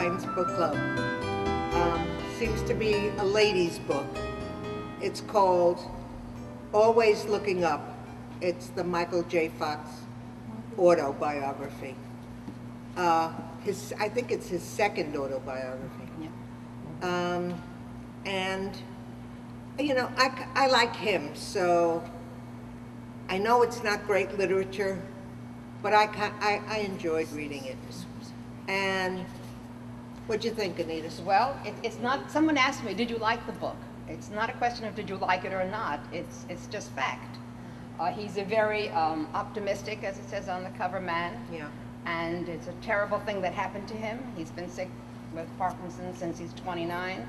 Science Book Club. Seems to be a ladies' book. It's called Always Looking Up. It's the Michael J. Fox autobiography. I think it's his second autobiography. Yeah. And, you know, I like him, so I know it's not great literature, but I enjoyed reading it. And what'd you think, Anita? Well, it's not, someone asked me, did you like the book? It's not a question of did you like it or not, it's just fact. He's a very optimistic, as it says on the cover, man. Yeah. And it's a terrible thing that happened to him. He's been sick with Parkinson's since he's 29.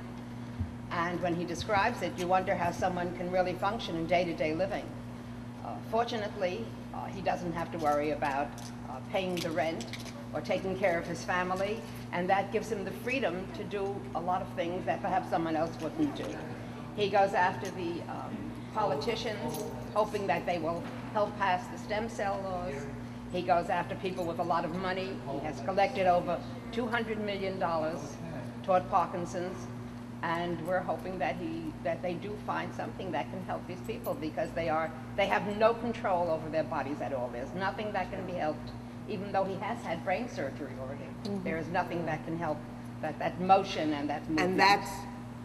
And when he describes it, you wonder how someone can really function in day-to-day living. Fortunately, he doesn't have to worry about paying the rent or taking care of his family, and that gives him the freedom to do a lot of things that perhaps someone else wouldn't do. He goes after the politicians, hoping that they will help pass the stem cell laws. He goes after people with a lot of money. He has collected over $200 million toward Parkinson's, and we're hoping that they do find something that can help these people, because they have no control over their bodies at all. There's nothing that can be helped, even though he has had brain surgery already. Mm-hmm. There is nothing that can help that motion and that movement. And that's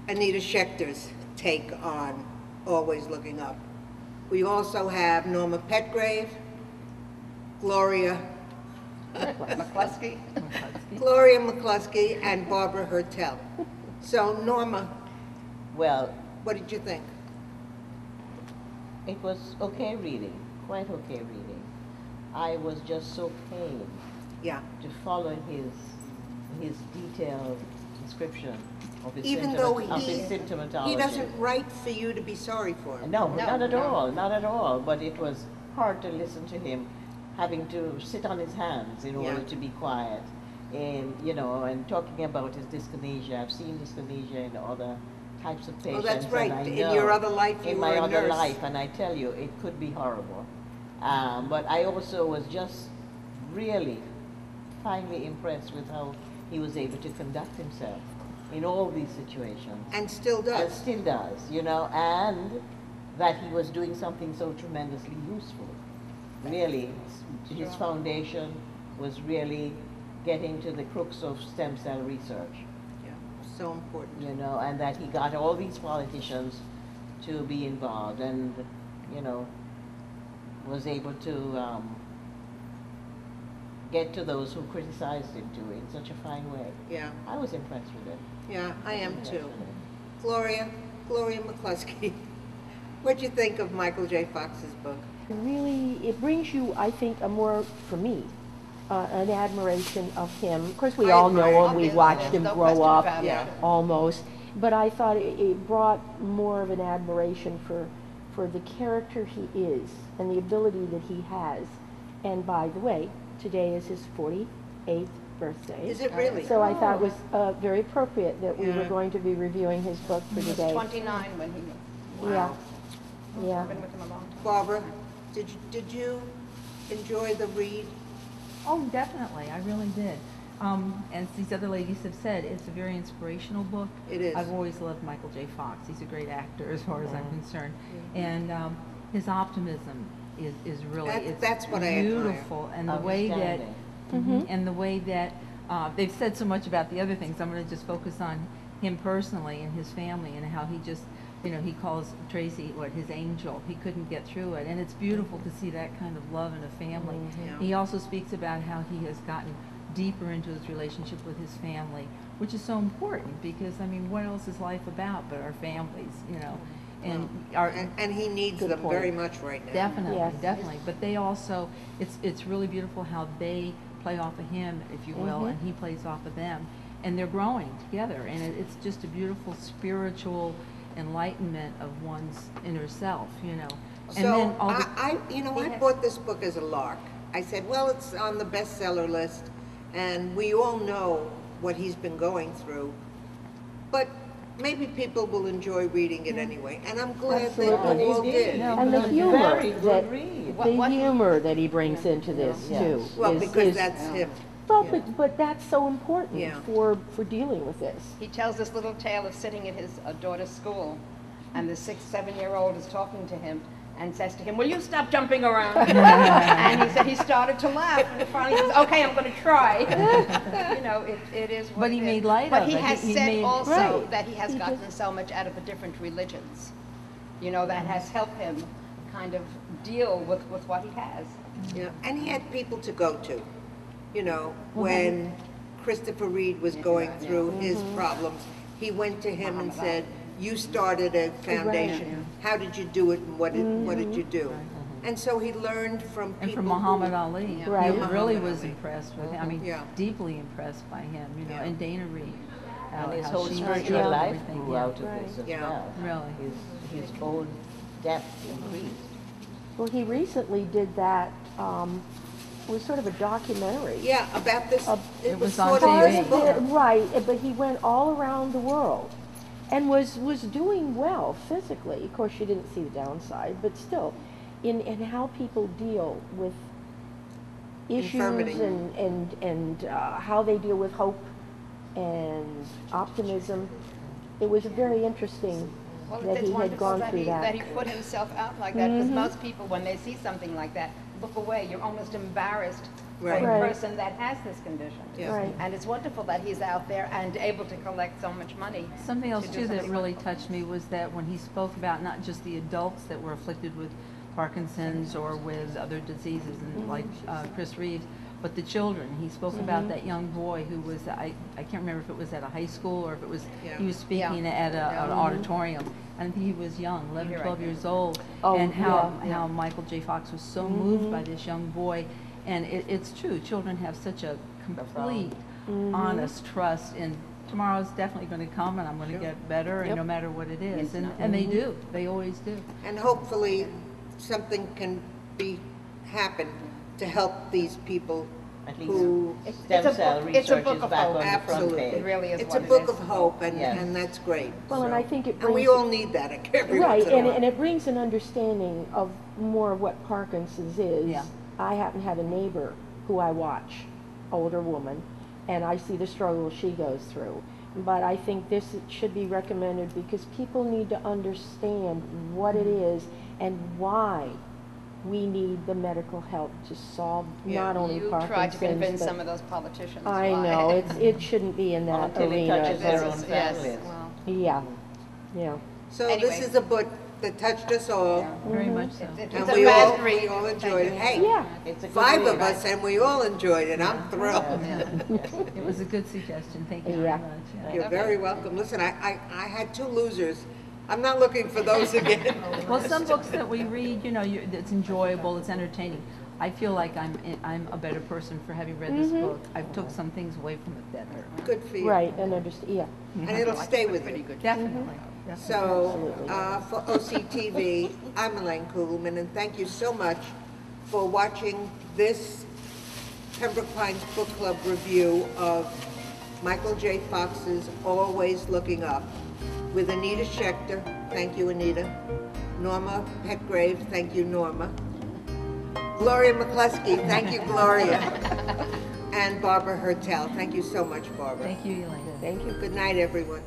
Anita Schechter's take on Always Looking Up. We also have Norma Petgrave, Gloria McCluskey. Gloria McCluskey, and Barbara Hertel. So, Norma, well, what did you think? It was okay reading, quite okay reading. I was just so pained to follow his detailed description of his, even though symptomatology. He doesn't write for you to be sorry for him. No, not at all, not at all. But it was hard to listen to him having to sit on his hands in order to be quiet. And, you know, and talking about his dyskinesia. I've seen dyskinesia in other types of patients. Oh, that's right. And I in know, your other life, you in were my a other nurse. life, and I tell you, it could be horrible. But I also was just really finely impressed with how he was able to conduct himself in all these situations. And still does. And still does, you know, and that he was doing something so tremendously useful. Really, his foundation was really getting to the crux of stem cell research. Yeah, so important. You know, and that he got all these politicians to be involved, and, you know, was able to get to those who criticized him too in such a fine way. Yeah. I was impressed with it. Yeah, I am too. Gloria McCluskey, what'd you think of Michael J. Fox's book? Really, it brings you, I think, a more, for me, an admiration of him. Of course, we all know him, we watched him grow up, almost. But I thought it brought more of an admiration for the character he is and the ability that he has. And by the way, today is his 48th birthday. Is it really? So I thought it was very appropriate that we were going to be reviewing his book for today. He was 29 when he... Wow. Yeah. I've been with him a long time. Barbara, did you enjoy the read? Oh, definitely. I really did. As these other ladies have said, it's a very inspirational book. It is. I've always loved Michael J. Fox. He's a great actor as far as I'm concerned. And his optimism is really that's what beautiful. I admire. And the way that and the way that they've said so much about the other things. I'm going to just focus on him personally and his family and how he just, you know, he calls Tracy his angel. He couldn't get through it, and it's beautiful to see that kind of love in a family. He also speaks about how he has gotten deeper into his relationship with his family, which is so important because, I mean, what else is life about but our families, you know? And he needs them very much right now. Definitely, definitely. But they also, it's really beautiful how they play off of him, if you will, and he plays off of them, and they're growing together, and it's just a beautiful spiritual enlightenment of one's inner self, you know. And so then all I bought this book as a lark. I said, well, it's on the bestseller list, and we all know what he's been going through, but maybe people will enjoy reading it anyway, and I'm glad they all did. And the humor that he brings into this too. Well, because that's him. Well, Yeah. but that's so important Yeah. for dealing with this. He tells this little tale of sitting at his daughter's school, and the 6-, 7-year-old is talking to him and says to him, "Will you stop jumping around?" And he said he started to laugh, and finally he says, "Okay, I'm going to try." You know, it is what But he it is. made light But of he it. has He said made- also Right. that he has He gotten just- so much out of the different religions. You know, that has helped him kind of deal with what he has. Yeah, and he had people to go to, you know, when Christopher Reed was going through his problems, he went to him and said, "You started a foundation. How did you do it, and what did you do?" And so he learned from people. And from Muhammad Ali. Yeah. Right. He really Muhammad was Ali. impressed with him. I mean, Yeah. deeply impressed by him, you know, Yeah. and Dana Reed. And his how whole she spiritual handled life everything, grew yeah. out of this as Yeah. well. Really. His own depth increased. Well, he recently did that, it was sort of a documentary. Yeah, about this. It was sort on of TV. his book. Right, but he went all around the world and was doing well physically. Of course, you didn't see the downside, but still, in how people deal with issues Infirmity. and how they deal with hope and optimism. It was very interesting Well, that it's he had wonderful gone that through that he that. put himself out like that, because most people, when they see something like that, look away. You're almost embarrassed Right. for the Right. person that has this condition. Yeah. Right. And it's wonderful that he's out there and able to collect so much money. Something else to do too that something really wonderful. touched me was that when he spoke about not just the adults that were afflicted with Parkinson's or with other diseases, and like Chris Reeves, but the children. He spoke about that young boy who was, I can't remember if it was at a high school or if it was, Yeah. he was speaking at an auditorium. I think he was young, 11, You're 12 right. years old. Oh, And how yeah. Michael J. Fox was so moved by this young boy. And it's true, children have such a complete, honest trust in tomorrow's definitely going to come and I'm going to get better, and no matter what it is. And they do, they always do. And hopefully, something can happen to help these people At least who. stem it's a cell book- it's a research book is of back hope. on the front Absolutely. page. It really is It's what a it book is. of hope, and, Yes. and that's great. Well, and So- I think it And brings. we all need that every Right, once in a and while. it brings an understanding of more of what Parkinson's is. Yeah. I happen to have a neighbor who I watch, older woman, and I see the struggle she goes through. But I think this should be recommended because people need to understand what it is and why we need the medical help to solve Yeah. not only You Parkinson's, tried to convince but some of those politicians. I why. know, it shouldn't be in that Until it arena. touches their own Yes, families. well, Yeah, yeah. So Anyway. this is a book that touched us all, Very much so. it's and a we fast read. we all enjoyed it. Hey, Yeah, It's a good 5 read. of us, and we all enjoyed it. I'm thrilled. It was a good suggestion, thank you very Yeah. much. Yeah. You're very welcome. Listen, I had 2 losers. I'm not looking for those again. Well, some books that we read, you know, it's enjoyable, it's entertaining. I feel like I'm a better person for having read this book. I've took some things away from it that hurt. Good for you. right, and understand, yeah. And it'll stay with you. Definitely. So, for OCTV, I'm Elaine Kugelman, and thank you so much for watching this Pembroke Pines Book Club review of Michael J. Fox's Always Looking Up with Anita Schechter. Thank you, Anita. Norma Petgrave. Thank you, Norma. Gloria McCluskey. Thank you, Gloria. And Barbara Hertel. Thank you so much, Barbara. Thank you, Elaine. Thank you. Good night, everyone.